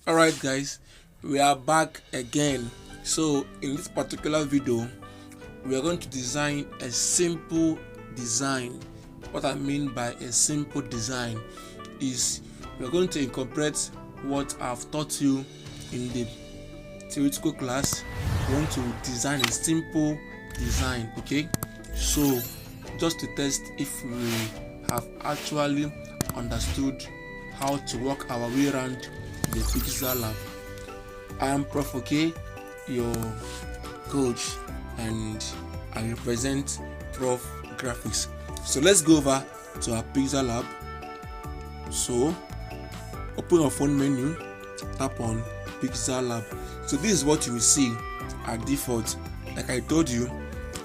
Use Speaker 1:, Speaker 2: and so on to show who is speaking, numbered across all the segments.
Speaker 1: Alright guys, we are back again. So in this particular video we are going to design a simple design. What I mean by a simple design is we are going to incorporate what I've taught you in the theoretical class. We want to design a simple design, okay? So just to test if we have actually understood how to work our way around the PixelLab. I am Prof. OK, your coach, and I represent Prof Graphics. So let's go over to our PixelLab. So open your phone menu, tap on PixelLab. So this is what you will see at default. Like I told you,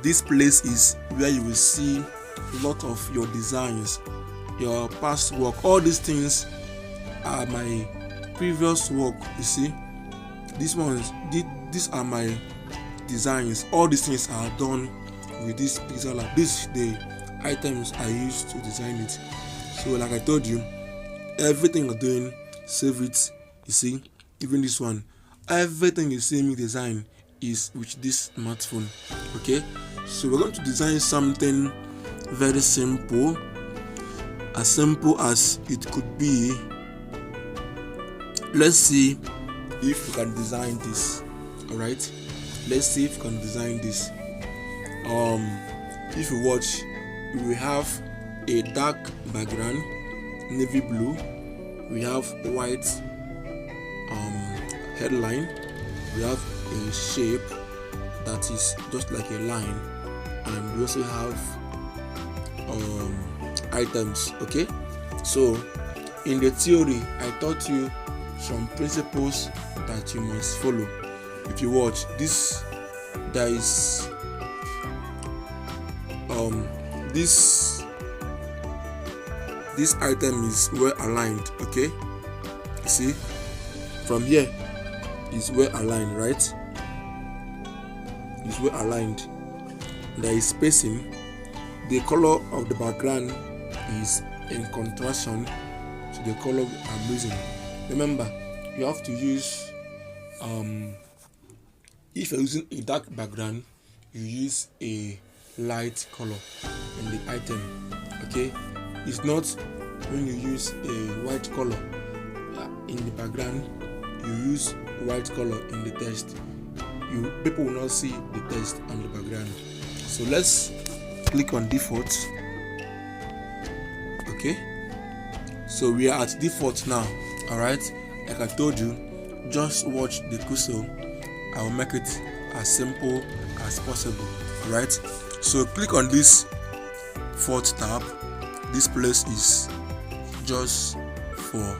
Speaker 1: this place is where you will see a lot of your designs, your past work. All these things are my previous work. You see, these are my designs. All these things are done with this PixelLab. These the items I used to design it. So like I told you, everything you're doing, save it. You see, even this one, everything you see me design is with this smartphone. Okay, so we're going to design something very simple as it could be. Let's see if we can design this. All right, let's see if we can design this. If you watch, we will have a dark background, navy blue. We have white headline. We have a shape that is just like a line, and we also have items. Okay, so in the theory I taught you some principles that you must follow. If you watch this, there is this item is well aligned. Okay, you see, from here is well aligned, right? It's well aligned. There is spacing. The color of the background is in contraction to the color I'm using. Remember, you have to use if you're using a dark background, you use a light color in the item. Okay, it's not when you use a white color in the background, you use white color in the text, people will not see the text on the background. So let's click on default. Okay, so we are at default now. All right, like I told you, just watch the cursor. I will make it as simple as possible. All right, so click on this fourth tab. This place is just for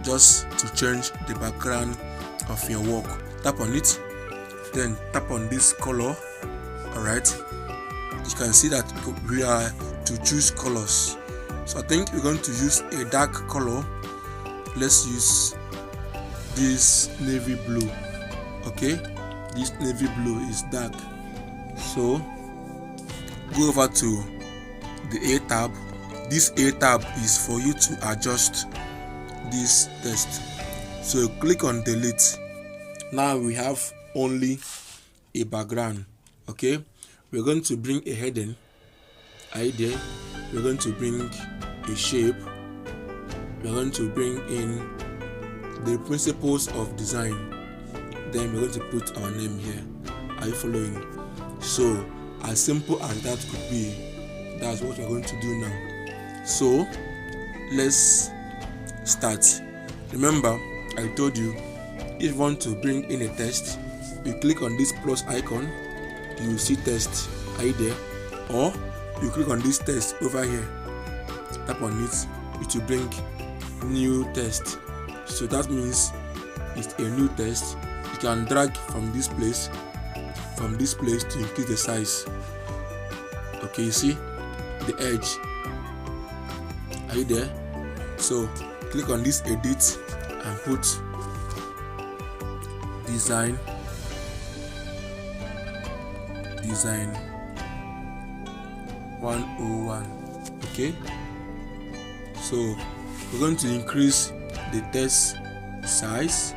Speaker 1: just to change the background of your work. Tap on it, then tap on this color. All right, you can see that we are to choose colors. So I think we're going to use a dark color. Let's use this navy blue. Okay, this navy blue is dark. So go over to the A tab. This A tab is for you to adjust this text. So click on delete. Now we have only a background. Okay, we're going to bring a heading idea. We're going to bring a shape. We're going to bring in the principles of design. Then we're going to put our name here. Are you following? So as simple as that could be, that's what we're going to do now. So let's start. Remember, I told you, if you want to bring in a text, you click on this plus icon, you will see text. Are you there? Or you click on this text over here, tap on it, it will bring new text. So that means it's a new text. You can drag from this place to increase the size. Okay, you see the edge. Are you there? So click on this edit and put design 101. Okay, so we're going to increase the text size.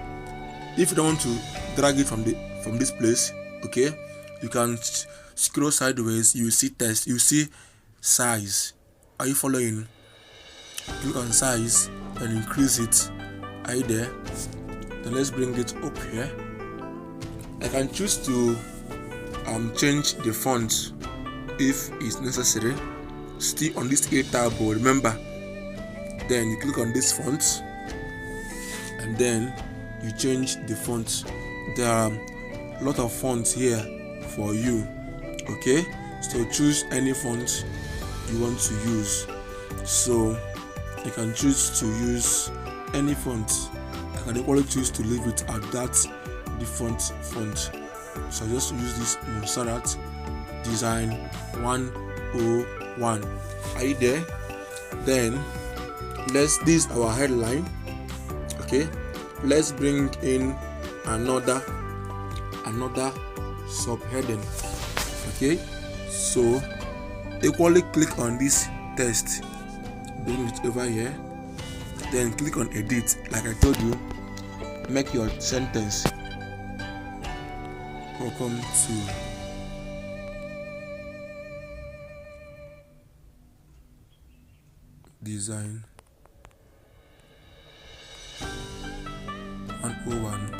Speaker 1: If you don't want to drag it from this place, okay, you can scroll sideways. You see text, you see size. Are you following? Click on size and increase it. Are you there? Then let's bring it up here. I can choose to change the font if it's necessary. Still on this A tab, remember. Then you click on this font and then you change the font. There are a lot of fonts here for you, okay? So choose any font you want to use. So I can choose to use any font. I can equally choose to leave it at that default font. So I just use this Montserrat Design 101. Are you there? Then this is our headline. Okay, let's bring in another subheading. Okay, so equally click on this text, bring it over here, then click on edit. Like I told you, make your sentence welcome to design 101.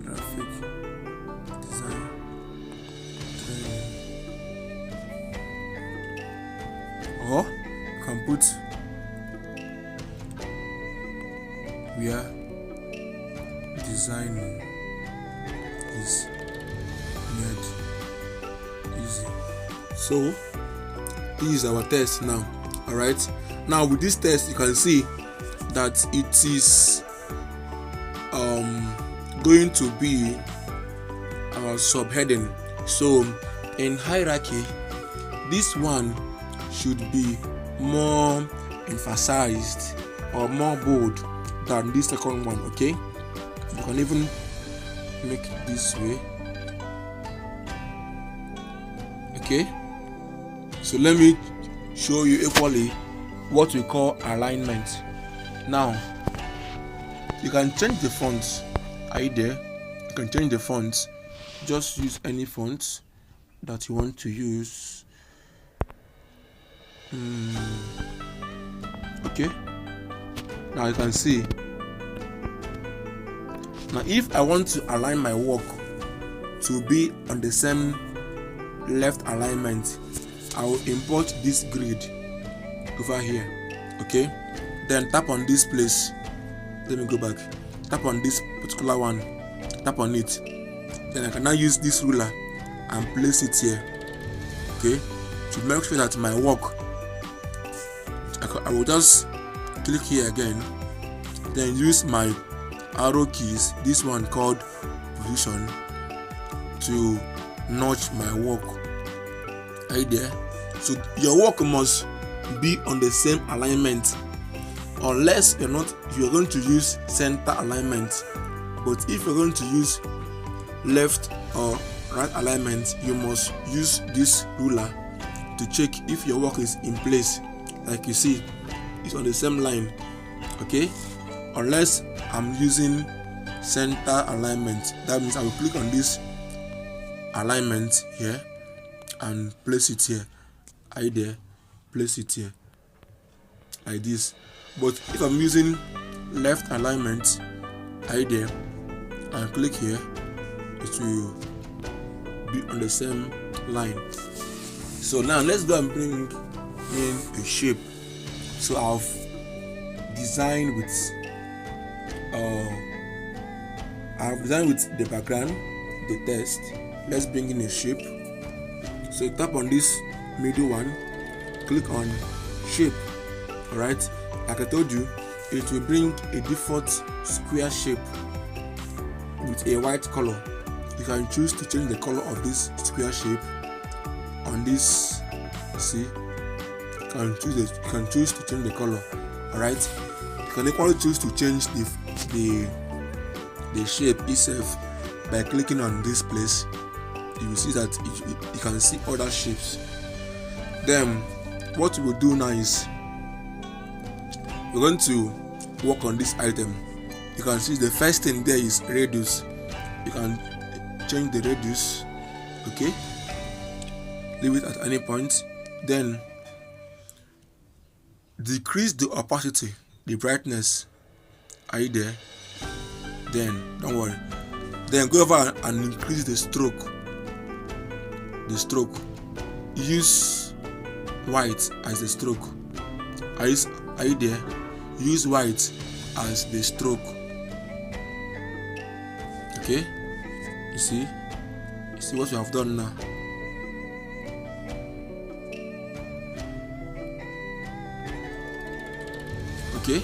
Speaker 1: Graphic design training. Or you can put where designing is made easy. So this is our test now. All right, now with this test you can see that it is going to be our subheading. So in hierarchy, this one should be more emphasized or more bold than this second one. Okay, you can even make it this way. Okay, so let me show you equally what we call alignment. Now you can change the fonts. Are you there? You can change the fonts. Just use any font that you want to use. Okay, now you can see. Now if I want to align my work to be on the same left alignment, I will import this grid over here. Okay, then tap on this place. Let me go back. Tap on this particular one, tap on it. Then I can now use this ruler and place it here. Okay, to make sure that my work, I will just click here again, then use my arrow keys, this one called position, to notch my work. Are you there? So your work must be on the same alignment, unless you're going to use center alignment. But if you're going to use left or right alignment, you must use this ruler to check if your work is in place. Like you see, it's on the same line. Okay, unless I'm using center alignment, that means I will click on this alignment here and place it here. Are you there? Place it here like this. But if I'm using left alignment, are you there? And click here, it will be on the same line. So now let's go and bring in a shape. So I've designed with the background, the text. Let's bring in a shape. So tap on this middle one, click on shape. All right, like I told you, it will bring a default square shape with a white color. You can choose to change the color of this square shape on this. See, you can choose to change the color. All right, you can equally choose to change the shape itself by clicking on this place. you will see that you can see other shapes. Then what we will do now is we're going to work on this item. You can see the first thing there is radius. You can change the radius, okay, leave it at any point. Then decrease the opacity, the brightness. Are you there? Then don't worry. Then go over and increase the stroke. Use white as the stroke. Are you there? Use white as the stroke. Okay, you see what you have done now. Okay,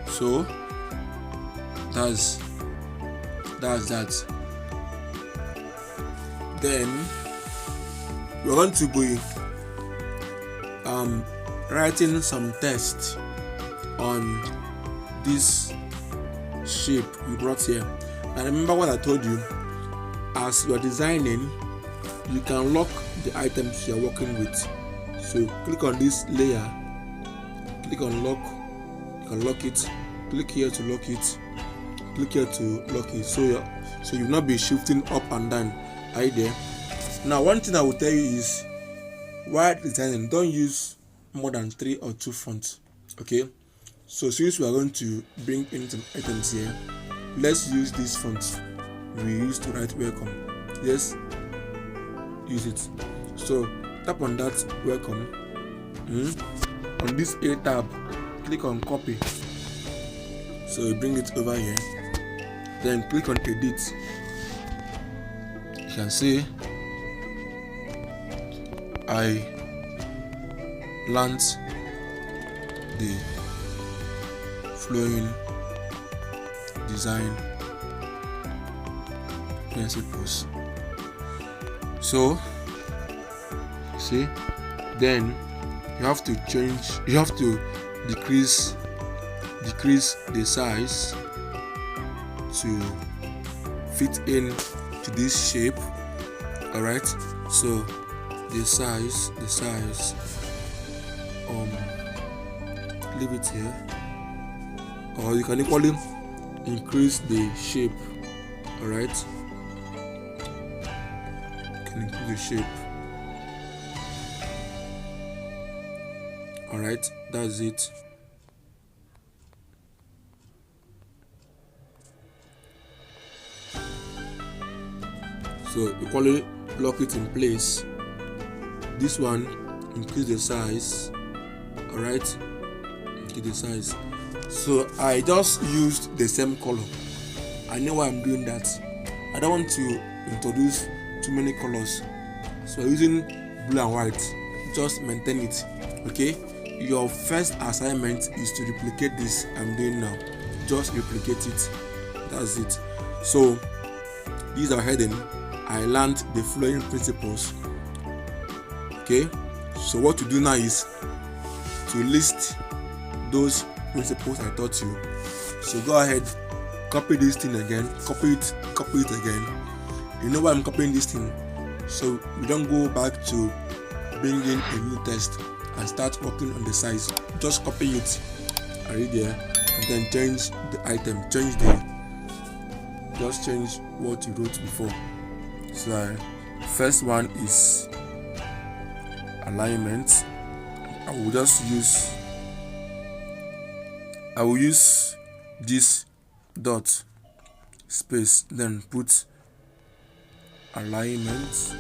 Speaker 1: so that's that. Then we're going to be writing some text on this shape we brought here. And remember what I told you, as you are designing, you can lock the items you are working with. So click on this layer, click on lock, you can lock it, click here to lock it, click here to lock it, so you will not be shifting up and down. Are you there? Now one thing I will tell you is, while designing, don't use more than 3 or 2 fonts. Okay, so since we are going to bring in some items here, let's use this font we used to write welcome. Yes, use it. So tap on that welcome. On this A tab, click on copy. So you bring it over here. Then click on edit. You can see I learned the flowing design principles. So see, then you have to decrease the size to fit in to this shape. All right, so the size leave it here, or you can equally increase the shape. All right, you can increase the shape. All right, that's it. So equally lock it in place. This one, increase the size. All right, increase the size. So I just used the same color. I know why I'm doing that. I don't want to introduce too many colors, so using blue and white. Just maintain it. Okay, your first assignment is to replicate this I'm doing now. Just replicate it. That's it. So these are heading. I learned the flowing principles. Okay, so what to do now is to list those principles I taught you. So go ahead, copy this thing again, copy it again. You know why I'm copying this thing? So we don't go back to bring in a new text and start working on the size. Just copy it. Are you there? And then change the item, just change what you wrote before. So first one is alignment. I will use this dot space, then put alignment.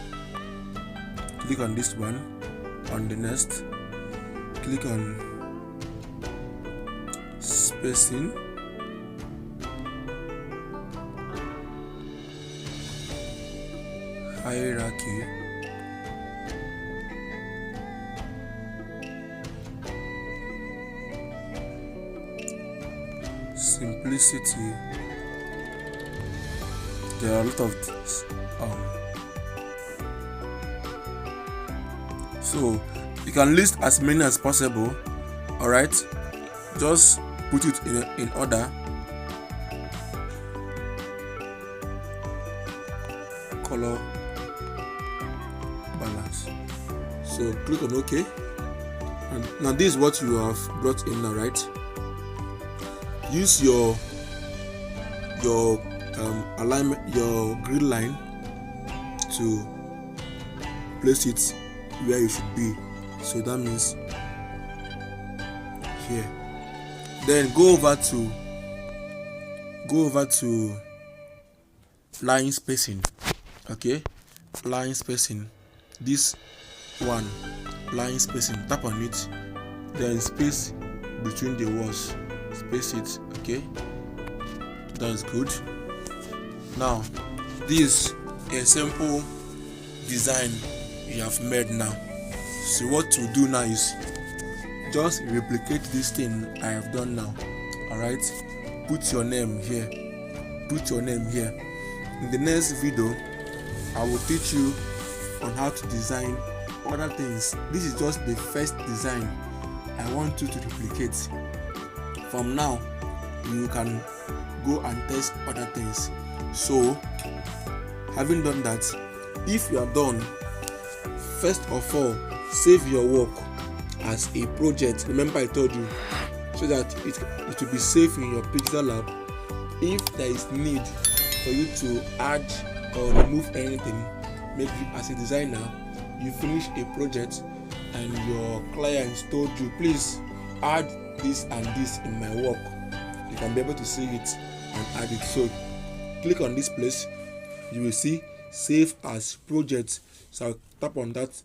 Speaker 1: Click on this one. On the next, click on spacing. Hierarchy. Simplicity. There are a lot of so you can list as many as possible. All right, just put it in order. color balance. So click on OK, and now this is what you have brought in now, right? Use your alignment, your grid line, to place it where you should be. So that means here. Then go over to line spacing. Okay, line spacing, this one, line spacing, tap on it, then space between the walls, space it. Okay, that's good. Now this is a simple design you have made now. So what to do now is just replicate this thing I have done now. Alright, put your name here, put your name here. In the next video I will teach you on how to design other things. This is just the first design I want you to replicate. From now you can go and test other things. So having done that, if you are done, first of all save your work as a project. Remember I told you, so that it will be safe in your PixelLab. If there is need for you to add or remove anything, maybe as a designer you finish a project and your client told you, please add this and this in my work, you can be able to see it and add it. So click on this place, you will see save as project. So I'll tap on that